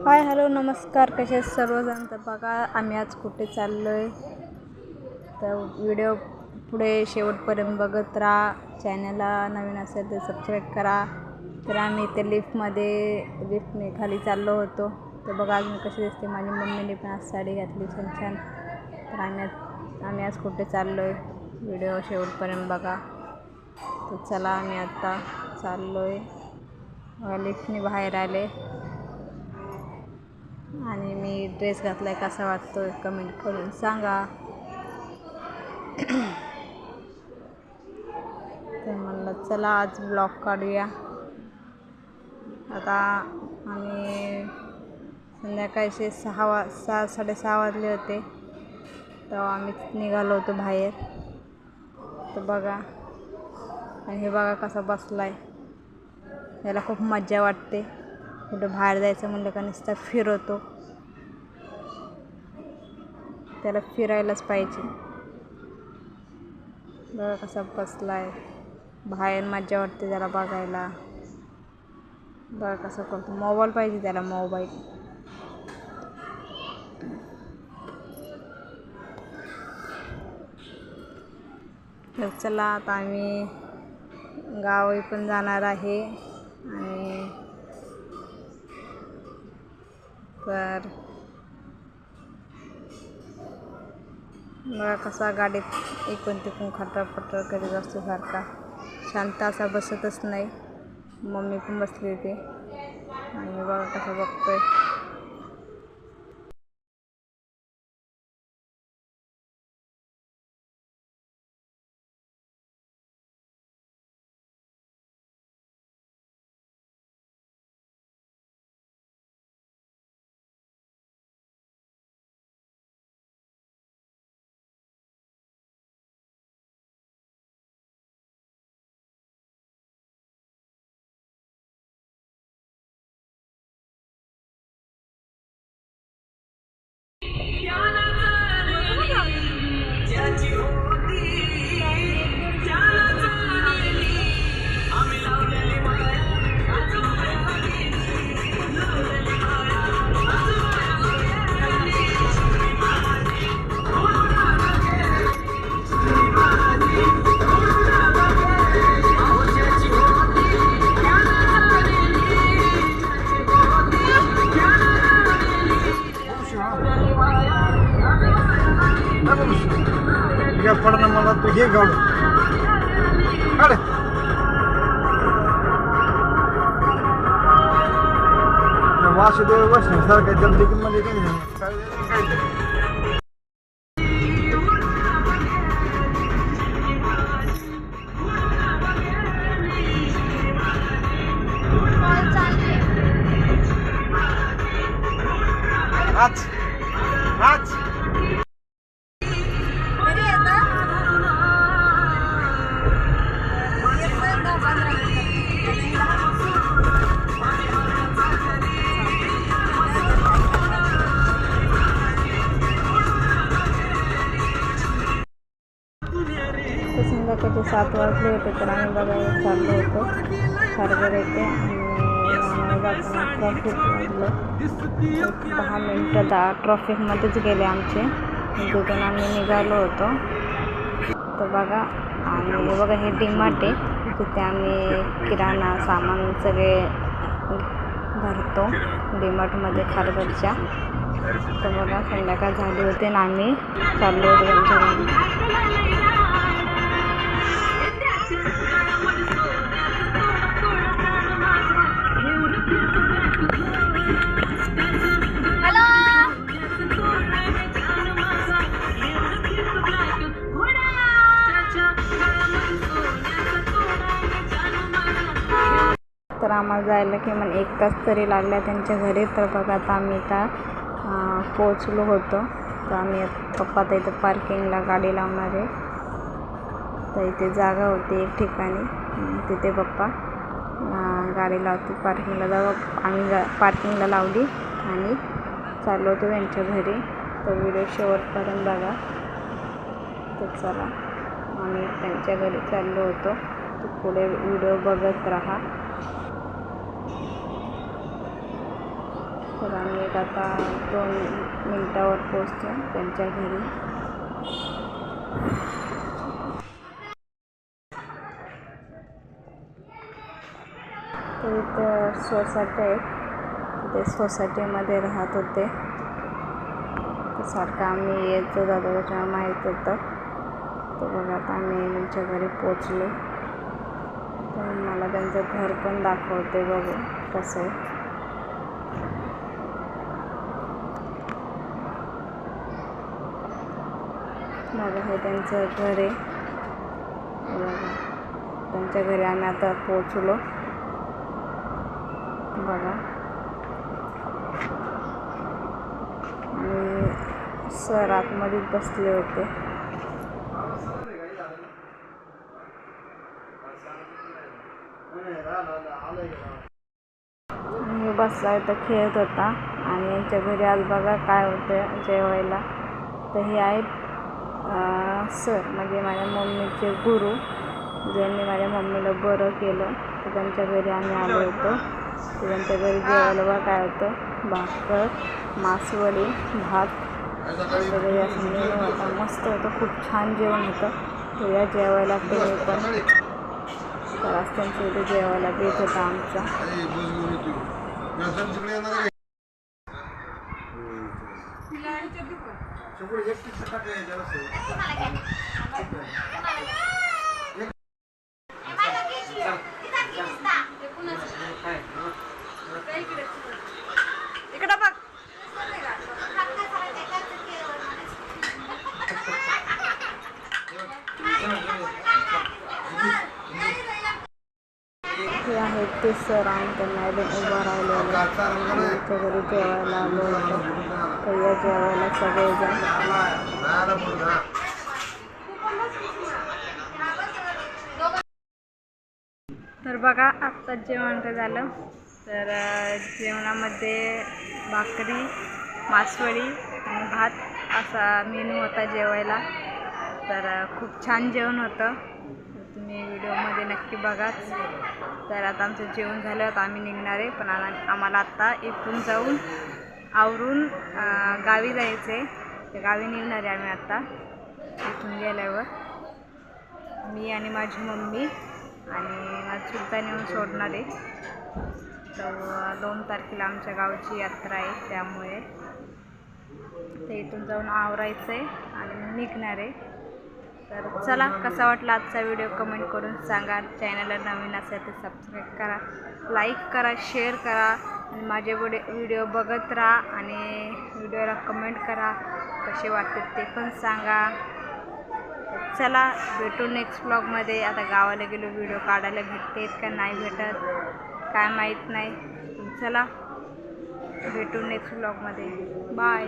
Hi hello नमस्कार, कसे आहेत सर्वजण. तर बघा आम्ही आज कुठे चाललो आहे, तर व्हिडिओ पुढे शेवटपर्यंत बघत राहा. चॅनलला नवीन असेल तर सबस्क्राईब करा. तर आम्ही इथे लिफ्टने खाली चाललो होतो. तर बघा अजून कशी दिसते. माझी मम्मीने पण आज साडी घातली छान छान. तर आम्ही आज कुठे चाललो आहे, व्हिडिओ शेवटपर्यंत बघा. तर चला आम्ही आता चाललो आहे. लिफ्टने बाहेर आले आणि मी ड्रेस घातलाय, कसा वाटतोय कमेंट करून सांगा. तर म्हणलं चला आज ब्लॉग काढूया. आता आम्ही संध्याकाळचे 6:30 वाजले होते तेव्हा आम्ही निघालो होतो बाहेर. तर बघा, आणि हे बघा कसा बसलाय. याला खूप मजा वाटते. कुठं बाहेर जायचं म्हणलं का नुसता फिरवतो. त्याला फिरायलाच पाहिजे. बघा कसा बसलाय. बाहेर मजा वाटते त्याला बघायला. बघा कसं करतो. मोबाईल पाहिजे त्याला, मोबाईल. तर चला आता आम्ही गावी पण जाणार आहे. आणि तर बघा कसा गाडीत इकडून तिकडून खटरपटर करीत असतो सारखा. शांत असा बसतच नाही. मम्मी पण बसली होती आणि बघा कसं बघतोय. पडणं मला तू हे गाडून काढ. वासुदेव वैष्णव सारखं जमदिकीमध्ये काही आज आज संध्याकाळचे 7 वाजले होते. तर आम्ही बघायला चाललो होतो खारघर येथे. आणि जाताना ट्रॉफिक लागलं. 10 मिनटं ट्रॉफिकमध्येच गेले आमचे. तिथून आम्ही निघालो होतो. तर बघा, आणि बघा हे डीमार्ट आहे. तिथे आम्ही किराणा सामान सगळे भरतो डीमार्टमध्ये खारघरच्या. तर बघा संध्याकाळ झाली होती आणि आम्ही चाललो होतो त्यांच्या घरी. तर आम्हाला जायला किमान 1 तास तरी लागला त्यांच्या घरी. तर बघा आता आम्ही इथं पोचलो होतो. तर आम्ही पप्पा तर इथं पार्किंगला गाडी लावणार आहे. तर इथे जागा होती एक ठिकाणी, तिथे पप्पा गाडी लावते पार्किंगला. जाऊ आम्ही पार्किंगला लावली आणि चाललो होतो त्यांच्या घरी. तर व्हिडिओ शेवटपर्यंत बघा. तर चला आम्ही त्यांच्या घरी चाललो होतो. तर पुढे व्हिडिओ बघत राहा. तर आम्ही एक आता 2 मिनटावर पोचतो त्यांच्या घरी. तर इथं सोसायटी आहे, ते सोसायटीमध्ये राहत होते. तर सारखं आम्ही यायचं जातो त्याच्यामुळे माहीत होतं. तर बघा आता आम्ही त्यांच्या घरी पोचलो. तर मला त्यांचं घर पण दाखवते, बघू कसं आहे. बघा हे त्यांचं घर आहे. बघा त्यांच्या घरी आम्ही आता पोचलो. बघा आणि सर आतमध्येच बसले होते. मी बसला इथं खेळत होता आणि यांच्या घरी आज बघा काय होतं जेवायला. तर हे आहेत सर, म्हणजे माझ्या मम्मीचे गुरु, ज्यांनी माझ्या मम्मीला बरं केलं. तर त्यांच्या घरी आम्ही आलो होतो. तर त्यांच्या घरी जेवायला बघा काय होतं, भाकर, मासवडी, भात वगैरे असं मेनू होता. मस्त होतं, खूप छान जेवण होतं. तर या जेवायला तुम्ही पण. तर आज त्यांच्या इथे जेवायला बेत होता आमचा. इकडं बघ. हे आहेत ते सर आणि त्यांना एकदम उभा राहिलेलं. आमच्या घरी जेवायला आलो होतो. तर या जेवायला सगळेजण. तर बघा आत्ताच जेवण तर झालं. तर जेवणामध्ये भाकरी, मासवडी आणि भात असा मेनू होता जेवायला. तर खूप छान जेवण होतं. तुम्ही व्हिडिओमध्ये नक्की बघाच. तर आता आमचं जेवण झालं, आता आम्ही निघणार आहे. पण आम्हाला आत्ता इथून जाऊन आवरून गावी जायचं आहे. तर गावी निघणार आहे आम्ही आत्ता. इथून गेल्यावर मी आणि माझी मम्मी आणि माझी चुलता नेऊन सोडणार आहे. तर 2 तारखेला आमच्या गावची यात्रा आहे, त्यामुळे ते इथून जाऊन आवरायचं आहे आणि मग निघणार आहे. तर चला, कसा वाटला आजचा व्हिडिओ कमेंट करून सांगा. चॅनलला नवीन असेल तर सबस्क्राईब करा, लाईक करा, शेअर करा आणि माझे व्हिडिओ बघत राहा आणि व्हिडिओला कमेंट करा, कसे वाटतात ते पण सांगा. चला भेटू नेक्स्ट ब्लॉगमध्ये. आता गावाला गेलो, व्हिडिओ काढायला भेटतात का नाही भेटत काय माहीत नाही. चला भेटू नेक्स्ट ब्लॉगमध्ये. बाय.